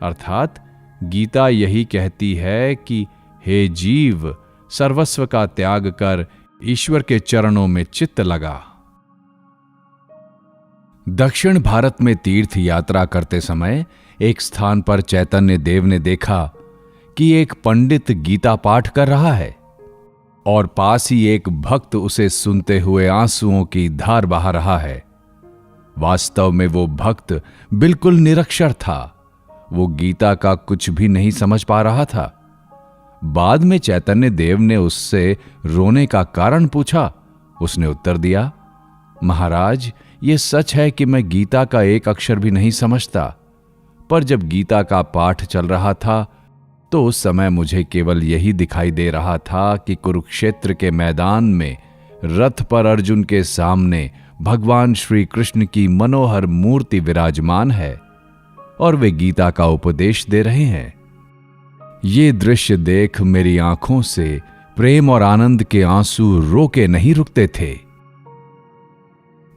अर्थात गीता यही कहती है कि हे जीव, सर्वस्व का त्याग कर ईश्वर के चरणों में चित्त लगा। दक्षिण भारत में तीर्थ यात्रा करते समय एक स्थान पर चैतन्य देव ने देखा कि एक पंडित गीता पाठ कर रहा है और पास ही एक भक्त उसे सुनते हुए आंसुओं की धार बहा रहा है। वास्तव में वो भक्त बिल्कुल निरक्षर था। वो गीता का कुछ भी नहीं समझ पा रहा था। बाद में चैतन्य देव ने उससे रोने का कारण पूछा। उसने उत्तर दिया, महाराज, ये सच है कि मैं गीता का एक अक्षर भी नहीं समझता, पर जब गीता का पाठ चल रहा था तो उस समय मुझे केवल यही दिखाई दे रहा था कि कुरुक्षेत्र के मैदान में रथ पर अर्जुन के सामने भगवान श्री कृष्ण की मनोहर मूर्ति विराजमान है और वे गीता का उपदेश दे रहे हैं। ये दृश्य देख मेरी आंखों से प्रेम और आनंद के आंसू रोके नहीं रुकते थे।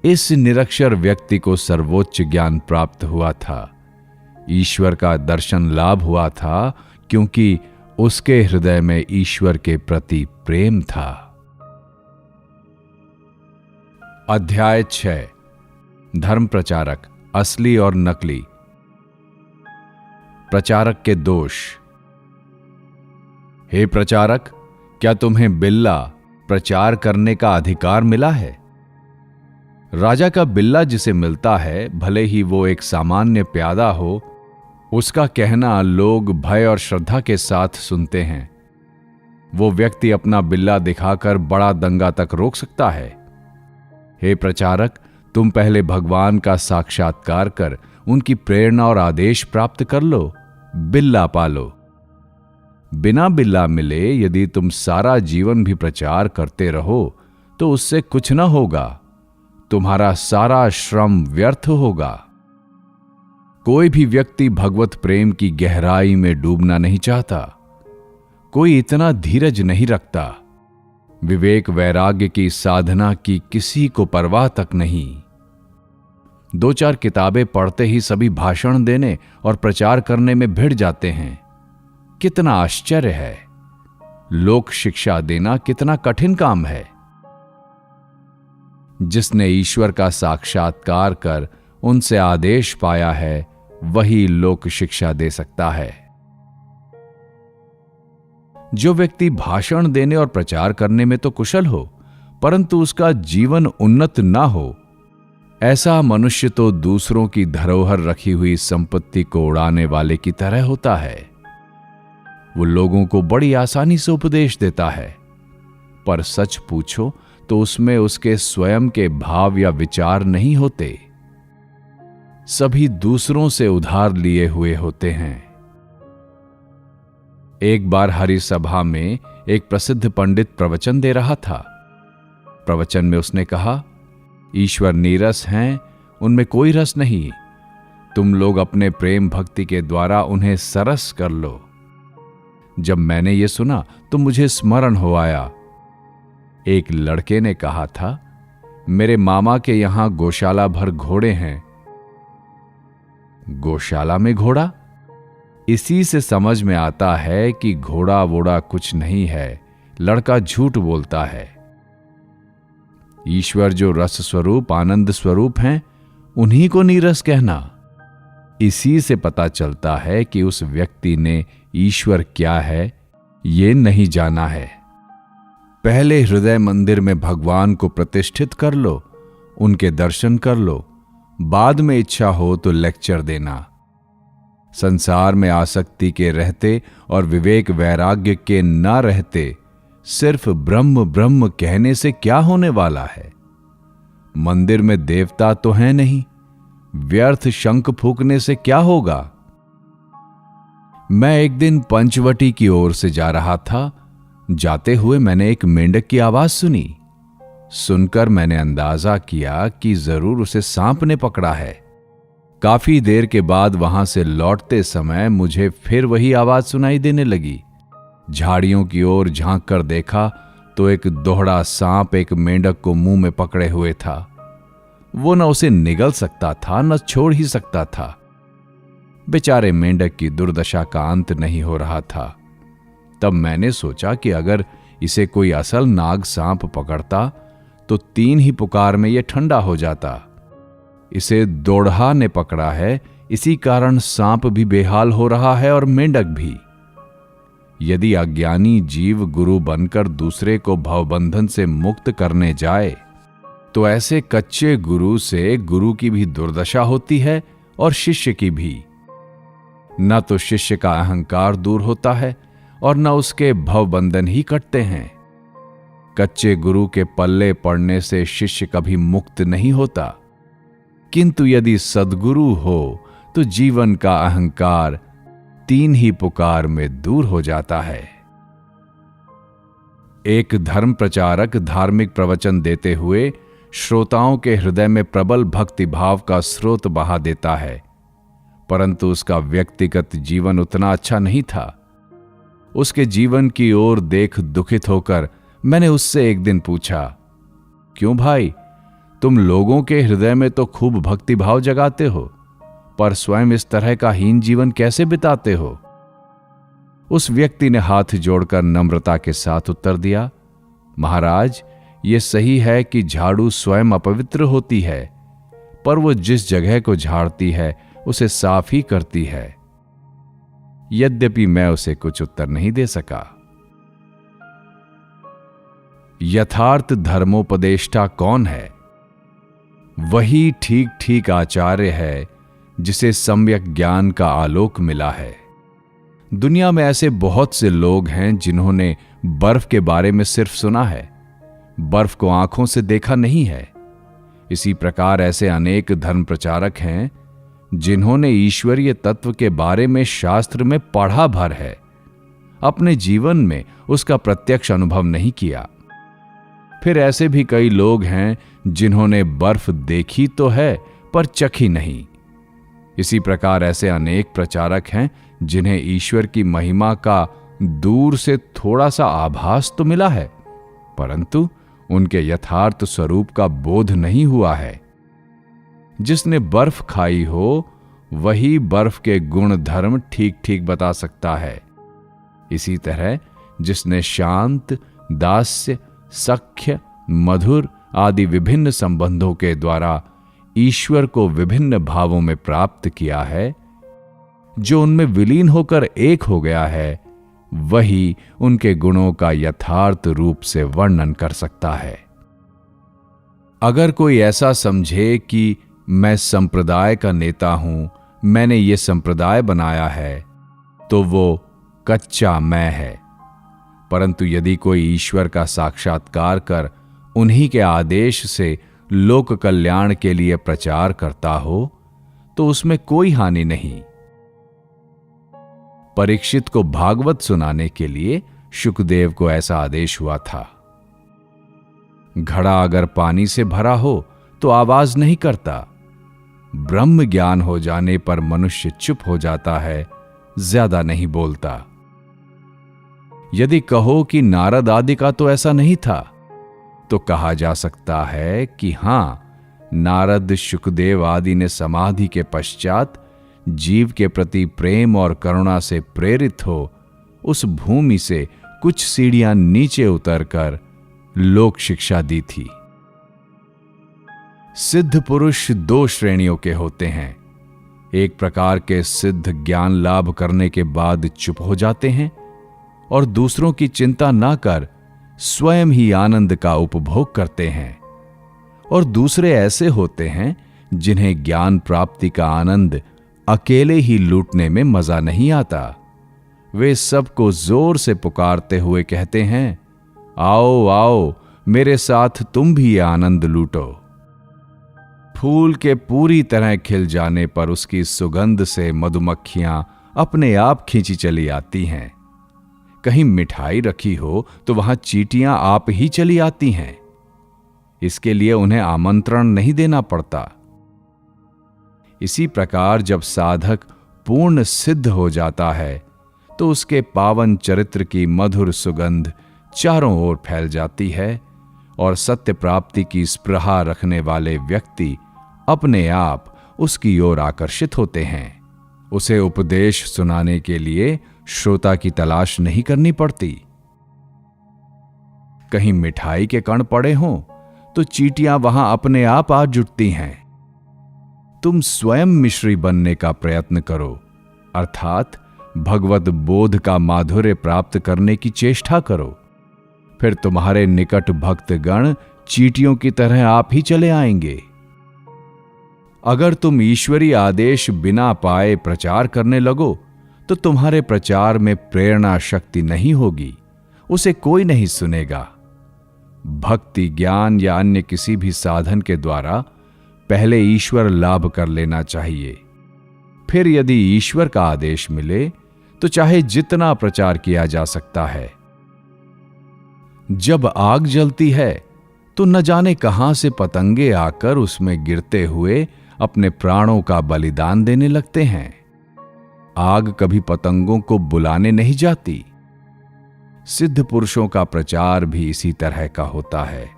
इस निरक्षर व्यक्ति को सर्वोच्च ज्ञान प्राप्त हुआ था। ईश्वर का दर्शन लाभ हुआ था क्योंकि उसके हृदय में ईश्वर के प्रति प्रेम था। अध्याय 6 धर्म प्रचारक, असली और नकली। प्रचारक के दोष। हे प्रचारक, क्या तुम्हें बिल्ला प्रचार करने का अधिकार मिला है? राजा का बिल्ला जिसे मिलता है, भले ही वो एक सामान्य प्यादा हो, उसका कहना लोग भय और श्रद्धा के साथ सुनते हैं। वो व्यक्ति अपना बिल्ला दिखाकर बड़ा दंगा तक रोक सकता है। हे प्रचारक, तुम पहले भगवान का साक्षात्कार कर उनकी प्रेरणा और आदेश प्राप्त कर लो, बिल्ला पालो। बिना बिल्ला मिले यदि तुम सारा जीवन भी प्रचार करते रहो तो उससे कुछ न होगा। तुम्हारा सारा श्रम व्यर्थ होगा। कोई भी व्यक्ति भगवत प्रेम की गहराई में डूबना नहीं चाहता। कोई इतना धीरज नहीं रखता। विवेक वैराग्य की साधना की किसी को परवाह तक नहीं। 2-4 किताबें पढ़ते ही सभी भाषण देने और प्रचार करने में भिड़ जाते हैं। कितना आश्चर्य है! लोक शिक्षा देना कितना कठिन काम है। जिसने ईश्वर का साक्षात्कार कर उनसे आदेश पाया है, वही लोक शिक्षा दे सकता है। जो व्यक्ति भाषण देने और प्रचार करने में तो कुशल हो, परंतु उसका जीवन उन्नत ना हो, ऐसा मनुष्य तो दूसरों की धरोहर रखी हुई संपत्ति को उड़ाने वाले की तरह होता है। वो लोगों को बड़ी आसानी से उपदेश देता है, पर सच पूछो तो उसमें उसके स्वयं के भाव या विचार नहीं होते। सभी दूसरों से उधार लिए हुए होते हैं। एक बार हरि सभा में एक प्रसिद्ध पंडित प्रवचन दे रहा था। प्रवचन में उसने कहा, ईश्वर नीरस हैं, उनमें कोई रस नहीं। तुम लोग अपने प्रेम भक्ति के द्वारा उन्हें सरस कर लो। जब मैंने ये सुना तो मुझे स्मरण हो आया। एक लड़के ने कहा था, मेरे मामा के यहां गौशाला भर घोड़े हैं। गौशाला में घोड़ा? इसी से समझ में आता है कि घोड़ा वोड़ा कुछ नहीं है, लड़का झूठ बोलता है। ईश्वर जो रस स्वरूप आनंद स्वरूप हैं, उन्हीं को नीरस कहना। इसी से पता चलता है कि उस व्यक्ति ने ईश्वर क्या है ये नहीं जाना है। पहले हृदय मंदिर में भगवान को प्रतिष्ठित कर लो, उनके दर्शन कर लो, बाद में इच्छा हो तो लेक्चर देना। संसार में आसक्ति के रहते और विवेक वैराग्य के न रहते सिर्फ ब्रह्म ब्रह्म कहने से क्या होने वाला है? मंदिर में देवता तो है नहीं, व्यर्थ शंख फूंकने से क्या होगा? मैं एक दिन पंचवटी की ओर से जा रहा था। जाते हुए मैंने एक मेंढक की आवाज सुनी। सुनकर मैंने अंदाजा किया कि जरूर उसे सांप ने पकड़ा है। काफी देर के बाद वहां से लौटते समय मुझे फिर वही आवाज सुनाई देने लगी। झाड़ियों की ओर झांक कर देखा तो एक दोहरा सांप एक मेंढक को मुंह में पकड़े हुए था। वो न उसे निगल सकता था न छोड़ ही सकता था। बेचारे मेंढक की दुर्दशा का अंत नहीं हो रहा था। तब मैंने सोचा कि अगर इसे कोई असल नाग सांप पकड़ता तो 3 ही पुकार में यह ठंडा हो जाता। इसे दोढ़ा ने पकड़ा है, इसी कारण सांप भी बेहाल हो रहा है और मेंढक भी। यदि अज्ञानी जीव गुरु बनकर दूसरे को भवबंधन से मुक्त करने जाए तो ऐसे कच्चे गुरु से गुरु की भी दुर्दशा होती है और शिष्य की भी। न तो शिष्य का अहंकार दूर होता है और न उसके भवबंधन ही कटते हैं। कच्चे गुरु के पल्ले पड़ने से शिष्य कभी मुक्त नहीं होता, किंतु यदि सद्गुरु हो तो जीवन का अहंकार 3 ही पुकार में दूर हो जाता है। एक धर्म प्रचारक धार्मिक प्रवचन देते हुए श्रोताओं के हृदय में प्रबल भक्ति भाव का स्रोत बहा देता है, परंतु उसका व्यक्तिगत जीवन उतना अच्छा नहीं था। उसके जीवन की ओर देख दुखित होकर मैंने उससे एक दिन पूछा, क्यों भाई, तुम लोगों के हृदय में तो खूब भक्ति भाव जगाते हो, पर स्वयं इस तरह का हीन जीवन कैसे बिताते हो? उस व्यक्ति ने हाथ जोड़कर नम्रता के साथ उत्तर दिया, महाराज, ये सही है कि झाड़ू स्वयं अपवित्र होती है, पर वो जिस जगह को झाड़ती है उसे साफ ही करती है। यद्यपि मैं उसे कुछ उत्तर नहीं दे सका। यथार्थ धर्मोपदेष्टा कौन है? वही ठीक ठीक आचार्य है जिसे सम्यक ज्ञान का आलोक मिला है। दुनिया में ऐसे बहुत से लोग हैं जिन्होंने बर्फ के बारे में सिर्फ सुना है, बर्फ को आंखों से देखा नहीं है। इसी प्रकार ऐसे अनेक धर्म प्रचारक हैं जिन्होंने ईश्वरीय तत्व के बारे में शास्त्र में पढ़ा भर है, अपने जीवन में उसका प्रत्यक्ष अनुभव नहीं किया। फिर ऐसे भी कई लोग हैं जिन्होंने बर्फ देखी तो है पर चखी नहीं। इसी प्रकार ऐसे अनेक प्रचारक हैं जिन्हें ईश्वर की महिमा का दूर से थोड़ा सा आभास तो मिला है, परंतु उनके यथार्थ स्वरूप का बोध नहीं हुआ है। जिसने बर्फ खाई हो वही बर्फ के गुण धर्म ठीक ठीक बता सकता है। इसी तरह जिसने शांत, दास्य, सख्य, मधुर आदि विभिन्न संबंधों के द्वारा ईश्वर को विभिन्न भावों में प्राप्त किया है, जो उनमें विलीन होकर एक हो गया है, वही उनके गुणों का यथार्थ रूप से वर्णन कर सकता है। अगर कोई ऐसा समझे कि मैं संप्रदाय का नेता हूं, मैंने ये संप्रदाय बनाया है, तो वो कच्चा मैं है। परंतु यदि कोई ईश्वर का साक्षात्कार कर उन्हीं के आदेश से लोक कल्याण के लिए प्रचार करता हो तो उसमें कोई हानि नहीं। परीक्षित को भागवत सुनाने के लिए शुकदेव को ऐसा आदेश हुआ था। घड़ा अगर पानी से भरा हो तो आवाज नहीं करता। ब्रह्म ज्ञान हो जाने पर मनुष्य चुप हो जाता है, ज्यादा नहीं बोलता। यदि कहो कि नारद आदि का तो ऐसा नहीं था, तो कहा जा सकता है कि हां, नारद, शुकदेव आदि ने समाधि के पश्चात जीव के प्रति प्रेम और करुणा से प्रेरित हो उस भूमि से कुछ सीढ़ियां नीचे उतरकर लोक शिक्षा दी थी। सिद्ध पुरुष 2 श्रेणियों के होते हैं। एक प्रकार के सिद्ध ज्ञान लाभ करने के बाद चुप हो जाते हैं और दूसरों की चिंता ना कर स्वयं ही आनंद का उपभोग करते हैं। और दूसरे ऐसे होते हैं जिन्हें ज्ञान प्राप्ति का आनंद अकेले ही लूटने में मजा नहीं आता। वे सबको जोर से पुकारते हुए कहते हैं, आओ आओ, मेरे साथ तुम भी ये आनंद लूटो। फूल के पूरी तरह खिल जाने पर उसकी सुगंध से मधुमक्खियां अपने आप खींची चली आती हैं। कहीं मिठाई रखी हो तो वहां चींटियां आप ही चली आती हैं। इसके लिए उन्हें आमंत्रण नहीं देना पड़ता। इसी प्रकार जब साधक पूर्ण सिद्ध हो जाता है तो उसके पावन चरित्र की मधुर सुगंध चारों ओर फैल जाती है और सत्य प्राप्ति की स्पृहा रखने वाले व्यक्ति अपने आप उसकी ओर आकर्षित होते हैं। उसे उपदेश सुनाने के लिए श्रोता की तलाश नहीं करनी पड़ती। कहीं मिठाई के कण पड़े हों तो चींटियां वहां अपने आप आ जुटती हैं। तुम स्वयं मिश्री बनने का प्रयत्न करो, अर्थात भगवत बोध का माधुर्य प्राप्त करने की चेष्टा करो। फिर तुम्हारे निकट भक्तगण चींटियों की तरह आप ही चले आएंगे। अगर तुम ईश्वरीय आदेश बिना पाए प्रचार करने लगो तो तुम्हारे प्रचार में प्रेरणा शक्ति नहीं होगी, उसे कोई नहीं सुनेगा। भक्ति, ज्ञान या अन्य किसी भी साधन के द्वारा पहले ईश्वर लाभ कर लेना चाहिए। फिर यदि ईश्वर का आदेश मिले तो चाहे जितना प्रचार किया जा सकता है। जब आग जलती है तो न जाने कहां से पतंगे आकर उसमें गिरते हुए अपने प्राणों का बलिदान देने लगते हैं। आग कभी पतंगों को बुलाने नहीं जाती। सिद्ध पुरुषों का प्रचार भी इसी तरह का होता है।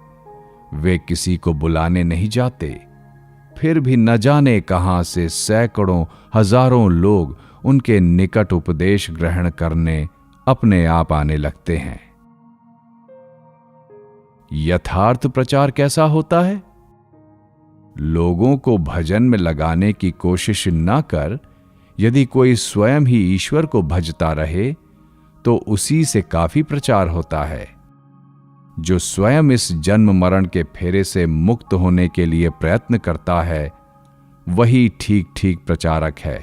वे किसी को बुलाने नहीं जाते, फिर भी न जाने कहां से सैकड़ों हजारों लोग उनके निकट उपदेश ग्रहण करने अपने आप आने लगते हैं। यथार्थ प्रचार कैसा होता है? लोगों को भजन में लगाने की कोशिश न कर यदि कोई स्वयं ही ईश्वर को भजता रहे तो उसी से काफी प्रचार होता है। जो स्वयं इस जन्म मरण के फेरे से मुक्त होने के लिए प्रयत्न करता है वही ठीक ठीक प्रचारक है।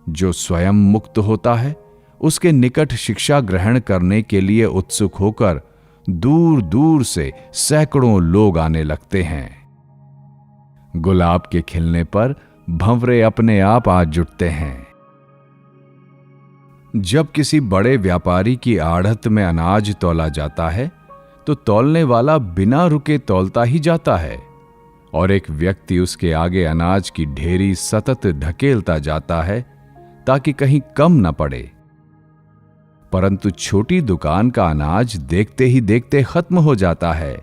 जो स्वयं मुक्त होता है उसके निकट शिक्षा ग्रहण करने के लिए उत्सुक होकर दूर दूर से सैकड़ों लोग आने लगते हैं। गुलाब के खिलने पर भंवरे अपने आप आ जुटते हैं। जब किसी बड़े व्यापारी की आढ़त में अनाज तौला जाता है तो तौलने वाला बिना रुके तौलता ही जाता है और एक व्यक्ति उसके आगे अनाज की ढेरी सतत ढकेलता जाता है ताकि कहीं कम न पड़े। परंतु छोटी दुकान का अनाज देखते ही देखते खत्म हो जाता है।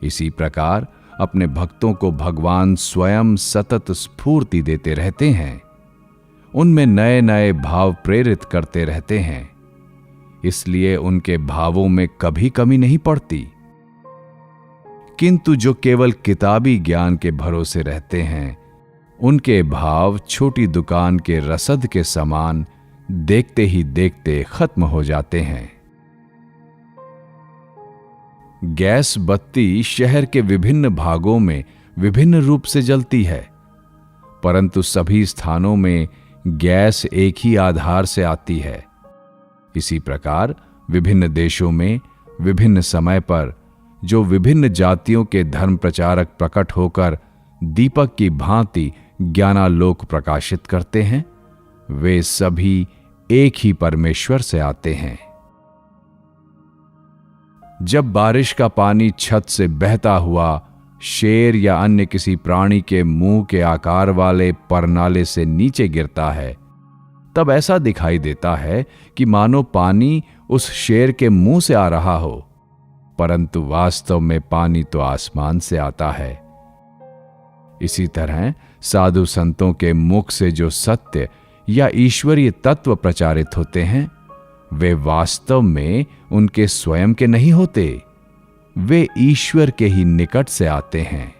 इसी प्रकार अपने भक्तों को भगवान स्वयं सतत स्फूर्ति देते रहते हैं, उनमें नए नए भाव प्रेरित करते रहते हैं, इसलिए उनके भावों में कभी कमी नहीं पड़ती। किंतु जो केवल किताबी ज्ञान के भरोसे रहते हैं उनके भाव छोटी दुकान के रसद के समान देखते ही देखते खत्म हो जाते हैं। गैस बत्ती शहर के विभिन्न भागों में विभिन्न रूप से जलती है, परंतु सभी स्थानों में गैस एक ही आधार से आती है। इसी प्रकार विभिन्न देशों में विभिन्न समय पर जो विभिन्न जातियों के धर्म प्रचारक प्रकट होकर दीपक की भांति ज्ञानालोक प्रकाशित करते हैं, वे सभी एक ही परमेश्वर से आते हैं। जब बारिश का पानी छत से बहता हुआ शेर या अन्य किसी प्राणी के मुंह के आकार वाले परनाले से नीचे गिरता है, तब ऐसा दिखाई देता है कि मानो पानी उस शेर के मुंह से आ रहा हो, परंतु वास्तव में पानी तो आसमान से आता है। इसी तरह साधु संतों के मुख से जो सत्य या ईश्वरीय तत्व प्रचारित होते हैं वे वास्तव में उनके स्वयं के नहीं होते, वे ईश्वर के ही निकट से आते हैं।